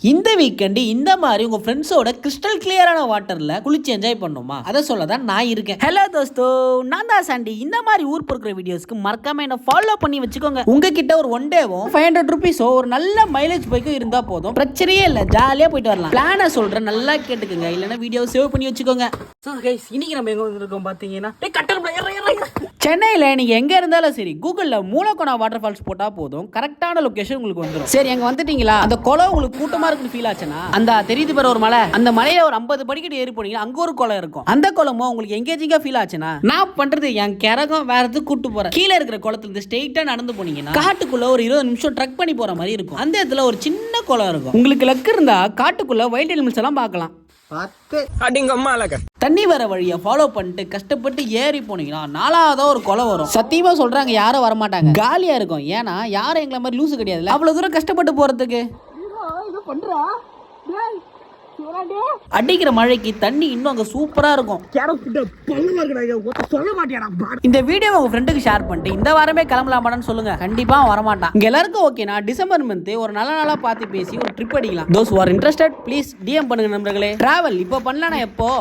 இந்த வீக்கெண்டு இந்த மாதிரி உங்க ஃப்ரெண்ட்ஸோட கிறிஸ்டல் கிளியரான வாட்டர்ல குளிச்சு என்ஜாய் பண்ணுமா, அதை சொல்ல தான் நான் இருக்கேன். ஹலோ தோஸ்தோ, நான் தான் சாண்டி. இந்த மாதிரி ஊர் பொறுக்கிற வீடியோஸ்க்கு மறக்காம என்ன ஃபாலோ பண்ணி வச்சுக்கோங்க. உங்ககிட்ட ஒரு ஒன் டேவும் 500 ருபீஸோ ஒரு நல்ல மைலேஜ் பைக்கும் இருந்தா போதும், பிரச்சனையே இல்லை, ஜாலியா போயிட்டு வரலாம். பிளானை சொல்றேன், நல்லா கேட்டுக்கோங்க, இல்லைன்னா வீடியோ சேவ் பண்ணி வச்சுக்கோங்க. இன்னைக்கு நம்ம எங்க வந்திருக்கோம் பாத்தீங்கன்னா சென்னையில நீங்க எங்க இருந்தாலும் சரி, கூகுள்ல மூலக்கோனா வாட்டர் ஃபால்ஸ் போட்டா போதும், கரெக்டான லொகேஷன் உங்களுக்கு வந்துடும். சரி, அங்க வந்துட்டீங்களா? அந்த குளம் உங்களுக்கு கூட்டமா இருக்குன்னு ஃபீல் ஆச்சுன்னா, அந்த தெரியுது பாரு ஒரு மலை, அந்த மலையில ஒரு 50 படிக்கட்டு ஏறி போனீங்கன்னா அங்க ஒரு குளம் இருக்கும். அந்த குளமும் உங்களுக்கு எங்கேஜிங்கா ஃபீல் ஆச்சுன்னா, நான் பண்றது என் கரகம் வேற எதுக்கு கூட்டு போறேன். கீழே இருக்கிற குளத்துல இருந்து ஸ்ட்ரெயிட்டா நடந்து போனீங்கன்னா காட்டுக்குள்ள ஒரு 20 நிமிஷம் ட்ரக் பண்ணி போற மாதிரி இருக்கும். அந்த இடத்துல ஒரு சின்ன குளம் இருக்கும். உங்களுக்கு லக்கு இருந்தா காட்டுக்குள்ள வைல்ட் அனிமல்ஸ் எல்லாம் பார்க்கலாம். தண்ணி வர வழியை ஃபாலோ பண்ணிட்டு கஷ்டப்பட்டு ஏறி போனீங்கன்னா 4ஆவதா ஒரு குளம் வரும். சத்தியமா சொல்றாங்க, யாரும் வரமாட்டாங்க, காலியா இருக்கும். ஏன்னா யாரும் எங்களை மாதிரி லூசு கிடையாது, அவ்வளவு தூரம் கஷ்டப்பட்டு போறதுக்கு. அடிக்கிற மழைக்கு தண்ணி இன்னும் அங்க சூப்பரா இருக்கும். இந்த வீடியோ உங்க ஃப்ரெண்டுக்கு ஷேர் பண்ணிட்டு இந்த வாரமே கிளம்பலாமான்னு சொல்லுங்க, கண்டிப்பா வரமாட்டான். இங்க எல்லாருக்கும் ஓகேனா டிசம்பர் மந்த் ஒரு நல்ல நாளா பார்த்து பேசி ஒரு ட்ரிப் அடிக்கலாம். those who are interested please DM பண்ணுங்க நண்பர்களே. டிராவல் இப்போ பண்ணலனா எப்போ?